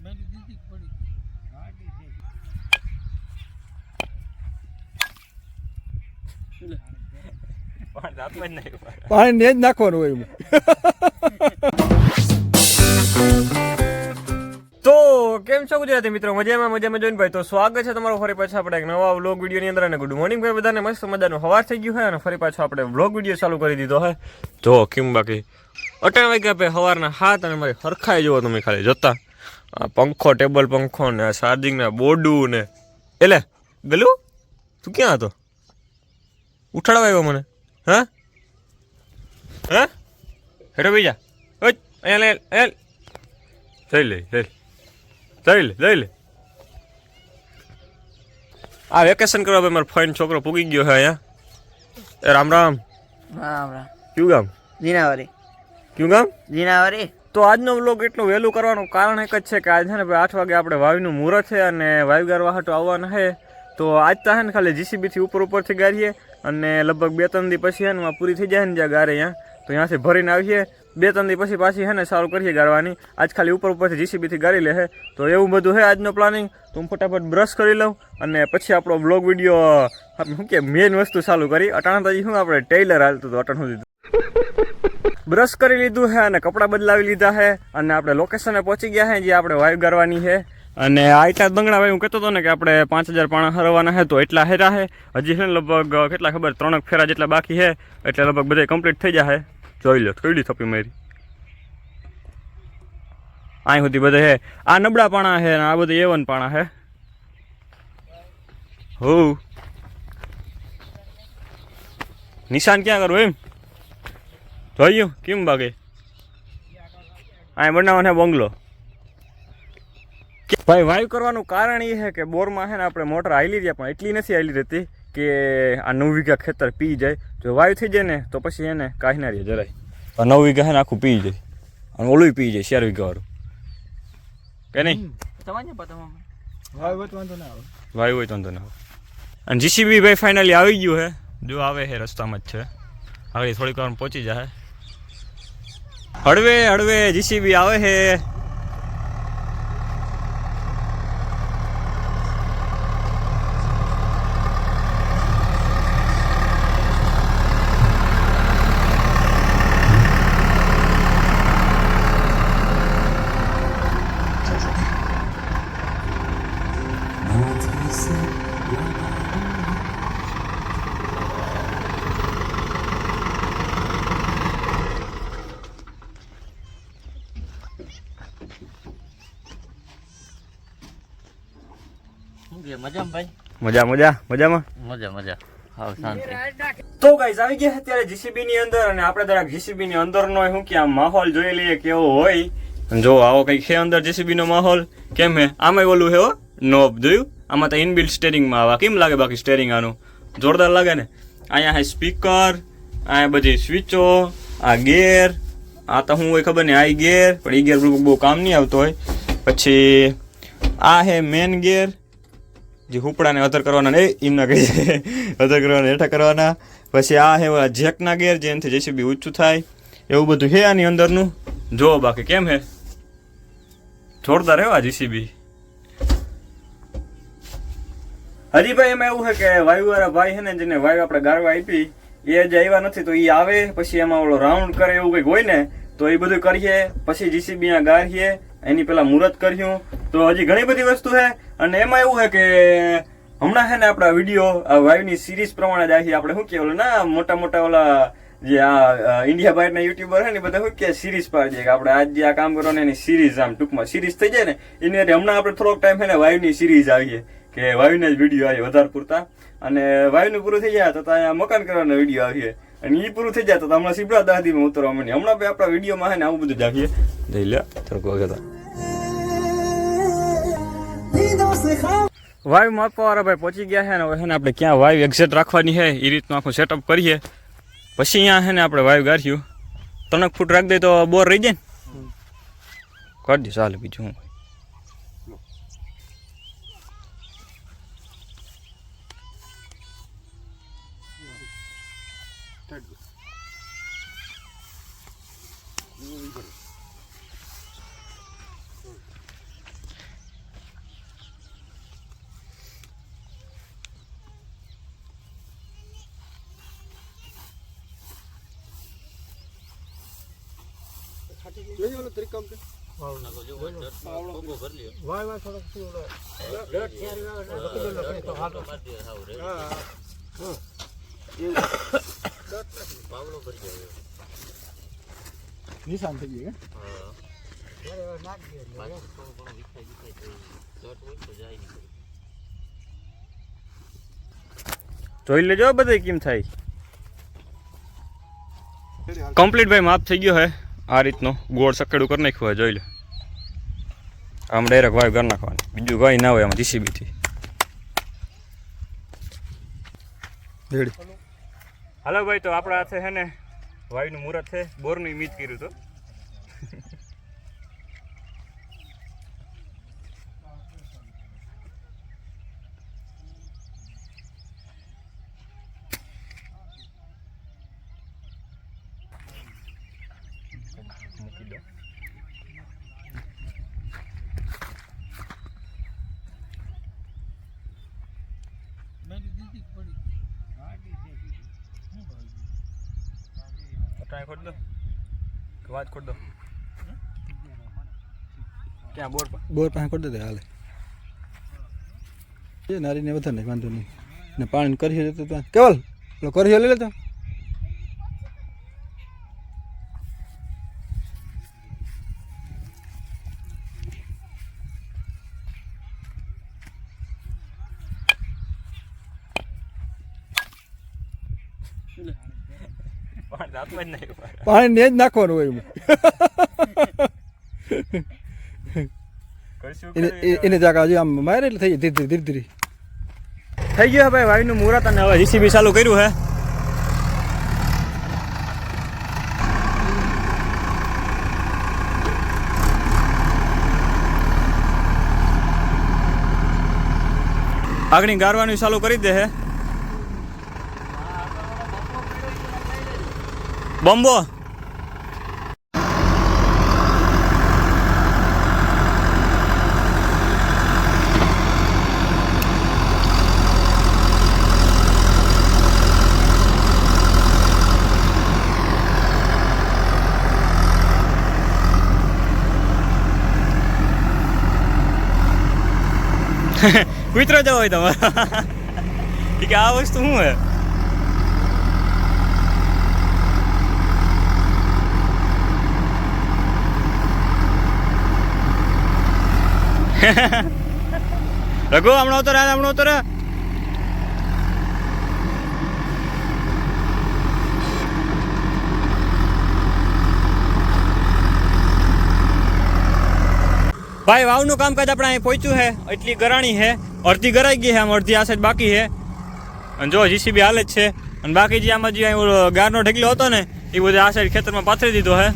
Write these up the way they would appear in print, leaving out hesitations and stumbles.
પાણી ને જ નાખવાનું હોય એમાં. તો કેમ છો ગુજરાતી મિત્રો? મજામાં જોઈને ભાઈ. તો સ્વાગત છે તમારું ફરી પાછા આપણે એક નવા વ્લોગ વિડીયોની અંદર. અને ગુડ મોર્નિંગ ભાઈ બધાને. મસ્ત મજાનું સવાર થઈ ગયું છે અને ફરી પાછો આપણે વ્લોગ વિડીયો ચાલુ કરી દીધો છે. જો કેમ બાકી 8 વાગ્યા ભાઈ સવારના 7 અને મારી હરખાઈ જુઓ તમે ખાલી જોતા. પંખો, ટેબલ પંખો ને ચાર્જિંગના બોર્ડું ને એટલે ગલું તું ક્યાં હતો? ઉઠાડવા આવ્યો મને? હા હા હેઠો ભાઈ જા. અહીંયા જઈ લે. આ વેકેશન કરવા ભાઈ મારો ફાઇન છોકરો પૂગી ગયો છે અહીંયા. રામ રામ. કયું ગામ? જીનાવારી. તો આજનો વ્લોગ એટલું વહેલું કરવાનું કારણ એક જ છે કે આજ છે ને ભાઈ 8 વાગે આપણે વાવીનું મુહૂર્ત છે અને વાવી ગારવા હાટું આવવાના છે. તો આજ તો છે ને ખાલી જીસીબીથી ઉપરથી ગારીએ અને લગભગ 2-3 દી પછી છે ને પૂરી થઈ જાય ને જ્યાં ગારે અહીંયા તો ત્યાંથી ભરીને આવીએ. 2-3 દી પછી પાછી છે ને સારું કરીએ ગારવાની. આજ ખાલી ઉપરથી જીસીબીથી ગારી લે છે. તો એવું બધું છે આજનો પ્લાનિંગ. તો હું ફટાફટ બ્રશ કરી લઉં અને પછી આપણો વ્લોગ વિડીયો શું કે મેઇન વસ્તુ ચાલુ કરી. અટાણાજી શું આપણે ટેલર હાલતું હતું અટાણ સુધી. બ્રશ કરી લીધું છે અને કપડાં બદલાવી લીધા છે અને આપણે લોકેશને પહોંચી ગયા છે જે આપણે વાઈવ કરવાની છે. અને આ એટલા જ બંગડા ભાઈ હું કહેતો હતો ને કે આપણે 5000 પાણા હરવાના છે. તો એટલા હેરા છે હજી છે ને લગભગ કેટલા ખબર 3 ફેરા જેટલા બાકી છે એટલે લગભગ બધા કમ્પ્લીટ થઈ જશે. જોઈ લો કઈડી થપી મારી અહીં સુધી બધે છે. આ નબળા પાણા છે અને આ બધા A1 પાણા છે. હો નિશાન ક્યાં કરું એમ જોયું કેમ બાકી અહીં બનાવવાનો બંગલો. ભાઈ વાયુ કરવાનું કારણ એ છે કે બોરમાં છે ને આપણે મોટર હાલી રહ્યા પણ એટલી નથી હાલી રહેતી કે આ 9 વીઘા ખેતર પી જાય. જો વાયુ થઈ જાય ને તો પછી એને કાંઈ ના રહે જરાય. 9 વીઘા છે ને આખું પી જાય અને ઓલું પી જાય 4 વીઘા વાળું કે નહીં? વાયુ હોય તો વાંધો ના આવે. અને જીસીબી ભાઈ ફાઇનલી આવી ગયું છે. જો આવે છે રસ્તામાં જ છે. આગળ થોડીક વાર પહોંચી જાય. હળવે જીસીબી આવે છે. મજામાં. તો ગાઈસ આવી ગયા અત્યારે જીસીબી ની અંદર અને આપણે જરાક જીસીબી ની અંદર નો શું કે આમ માહોલ જોઈ લઈએ કેવો હોય. જો આવો કઈક છે અંદર જીસીબી નો માહોલ. કેમ હે આમાં ઓલું હે નોબ જોયું? આમાં તો ઇનબિલ્ટ સ્ટેરિંગ માં આવા કેમ લાગે? બાકી સ્ટેરિંગ આનું જોરદાર લાગે ને. અહીંયા હે સ્પીકર, અહીંયા બધી સ્વિચો, આ ગેર, આ તો શું હોય ખબર નહીં. આ ગેર પણ એ ગેર બહુ કામ નહીં આવતો હોય. પછી આ હે મેન ગેર જે હુપડાને અધર કરવાના ને એમના કહે છે અધર કરવાના હેઠા કરવાના. પછી આ હે જેકના ગેર જેનાથી જેસીબી ઊંચું થાય એવું બધું હે આની અંદરનું. જો બાકી કેમ હે જોરદાર હે આ જીસીબી. હજી ભાઈ એમાં એવું છે કે વાયુવાળા ભાઈ છે ને જેને વાયુ આપણે ગારવા આપી એ જ આવ્યા નથી. તો એ આવે પછી એમાં ઓલો રાઉન્ડ કરે એવું કંઈક હોય ને તો એ બધું કરીએ. પછી જીસીબી આ ગારીએ એની પેલા મુહૂર્ત કર્યું. તો હજી ઘણી બધી વસ્તુ છે. અને એમાં એવું છે કે હમણાં છે ને આપણા વિડીયો વાયુની સિરીઝ પ્રમાણે જ આવી. આપણે શું કે ઓલું ના મોટા ઓલા જે આ ઇન્ડિયા બહારના યુટ્યુબર છે ને બધા શું કે સિરીઝ પાડીએ કે આપણે આજ જે આ કામ કરવાનું એની સિરીઝ આમ ટૂંકમાં સિરીઝ થઈ જાય ને એની હમણાં આપણે થોડોક ટાઈમ છે ને વાયુની સિરીઝ આવીએ કે વાયુના જ વિડીયો આવે વધારે પૂરતા. અને વાયુનું પૂરું થઈ જાય તો અહીંયા મકાન કરવાના વિડીયો આવીએ અને એ પૂરું થઈ જાય તો હમણાં સીબડા દાદીમાં ઉતરવા માંડીએ. હમણાં ભાઈ આપણા વિડીયોમાં છે ને આવું બધું જ આવીએ. જઈ લે થોડુંક વગર વાયુ માપવા વાળા ભાઈ પહોંચી ગયા છે ને. હવે છે ને આપણે ક્યાં વાયુ એક્ઝેક્ટ રાખવાની છે એ રીતનું આખું સેટઅપ કરીએ. પછી અહીંયા છે ને આપણે વાયુ ગાર્યું 3 ફૂટ રાખી દઈએ તો બોર રહી જાય ને. કરી દે ચાલે બીજું હું. નિશાન થઈ ગયું જોઈ લેજો બધે કેમ થાય કમ્પ્લીટ ભાઈ માપ થઈ ગયો હે આ રીતનો ગોળ સકેડું કરી નાખ્યું હોય જોઈ લો આમ ડાયરેક્ટ વાયુ કરી નાખવાની બીજું કંઈ ના હોય આમાં જીસીબીથી હાલો ભાઈ તો આપણા હાથે છે ને વાયુનું મુહૂર્ત છે બોરનું મીજ કર્યું તો ટ્રાય ખોટ દો વાત ખોટ દો ક્યાં બોર પાસે કરી દે હાલે એ નારીને વધારે નહીં વાંધો નહીં ને પાણી કરી લેતો તો કેવલ પેલો કરી લઈ લેતો પાણી ને જ નાખવાનું હોય એને જાગા હજી આમ મારે એટલે થઈ ધીરે ધીરે ધીરે થઈ ગયું ભાઈ વાયુનું મુહૂર્ત અને હવે જીસીબી ચાલુ કર્યું હે આગળ ગારવાનું ચાલુ કરી દે હે બોમ્બો કુતરો જવો હોય તમારા કે આ વસ્તુ શું હે રઘુ હમણાં ઉતર ભાઈ વાવનું કામકાજ આપણે અહીં પહોંચ્યું છે એટલી ગરાણી છે અડધી ગરાઈ ગઈ છે આમ અડધી આ સાઈડ બાકી છે અને જો જીસીબી હાલે જ છે અને બાકી જે આમાં જે ગારનો ઢગલો હતો ને એ બધું આ સાઈડ ખેતરમાં પાથરી દીધો છે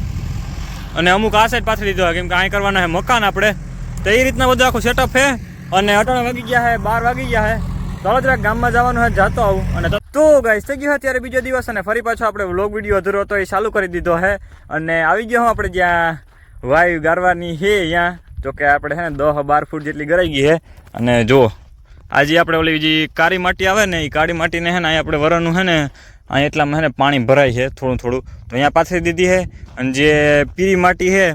અને અમુક આ સાઈડ પાથરી દીધો છે કેમ કે અહીં કરવાના છે મકાન આપણે તો એ રીતના બધું આખું સેટઅપ છે અને 8 વાગી ગયા છે 12 વાગી ગયા છે ચાલો જરાક ગામમાં જવાનું છે જાતો આવું અને તો ગાઈસ થઈ ગયો અત્યારે બીજો દિવસ અને ફરી પાછો આપણે વ્લોગ વિડીયો અધૂરો હતો એ ચાલુ કરી દીધો છે અને આવી ગયો હું આપણે જ્યાં વાયુ ગારવાની છે અહીંયા જો કે આપણે છે ને 10-12 ફૂટ જેટલી ગરાઈ ગઈ છે અને જો આજે આપણે ઓલી જે કાળી માટી આવે ને એ કાળી માટીને છે ને અહીં આપણે વરણનું છે ને અહીં એટલામાં છે ને પાણી ભરાય છે થોડું થોડું તો અહીંયા પાથરી દીધી છે અને જે પીરી માટી છે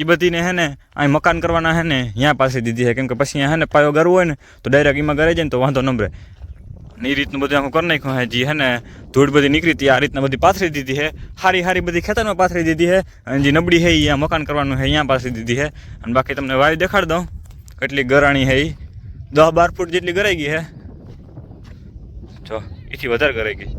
એ બધીને છે ને અહીં મકાન કરવાના છે ને અહીંયા પાથરી દીધી છે કેમ કે પછી અહીંયા છે ને પાયો ગરવો હોય ને તો ડાયરેક્ટ એમાં ગરાઈ જાય ને તો વાંધો નંબરે એ રીતનું બધું આખું કરી નાખ્યું છે જે છે ને ધૂળ બધી નીકળી હતી આ રીતના બધી પાથરી દીધી છે હારી બધી ખેતરમાં પાથરી દીધી છે અને જે નબળી છે એ અહીંયા મકાન કરવાનું છે અહીંયા પાથરી દીધી છે અને બાકી તમને વાયુ દેખાડી દઉં કેટલી ગરાણી છે એ 10-12 ફૂટ જેટલી ગરાઈ ગઈ છે જો એથી વધારે ગરાઈ ગઈ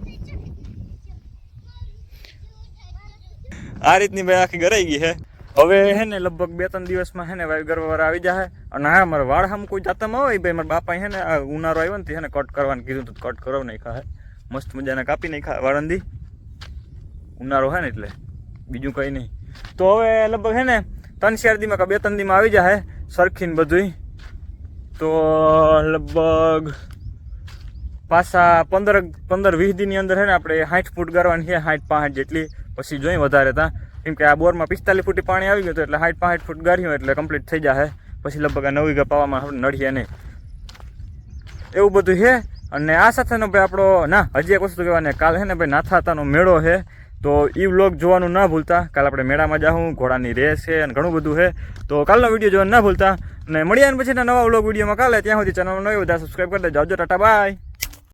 આ રીતની ભાઈ આખી ગરાઈ ગઈ છે હવે હે ને લગભગ 2-3 દિવસમાં હે ને વાયુ ગરવાવાળા આવી જાય અને હા મારા વાળ હમ કોઈ જાતામાં હોય ભાઈ મારા બાપા હે ને આ ઉનાળો આવ્યો ને હે ને કટ કરવાનું કીધું તો કટ કરાવ નહીં ખા મસ્ત મજાના કાપી નહીં ખા વાળંદી ઉનાળો હે ને એટલે બીજું કંઈ નહીં તો હવે લગભગ હે ને 3-4 દીમાં કે 2-3 દીમાં આવી જાય સરખીને બધું તો લગભગ પાછા 15-20 દીની અંદર હે ને આપણે 60 ફૂટ ગારવાની છે 60-65 જેટલી પછી જોઈ વધારે ત્યાં કેમ કે આ બોરમાં 45 ફૂટી પાણી આવી ગયું હતું એટલે 60-65 ફૂટ ગાર્યું એટલે કમ્પ્લીટ થઈ જાય પછી લગભગ આ 9 વીઘા પાવામાં આપણે નડીએ નહીં એવું બધું છે અને આ સાથેનો ભાઈ આપણો ના હજી એક વસ્તુ કહેવાય કાલ છે ને ભાઈ નાથાતાનો મેળો છે તો એ વ્લોગ જોવાનું ના ભૂલતા. કાલે આપણે મેળામાં જાઉં, ઘોડાની રેસ છે અને ઘણું બધું છે. તો કાલનો વિડીયો જોવાનું ના ભૂલતા. અને મળ્યા પછીના નવા વ્લોગ વિડીયોમાં કાલે. ત્યાં સુધી ચેનલ નવી બધા સબસ્ક્રાઈબ કરી દેજો. આવજો, ટાટા બાય.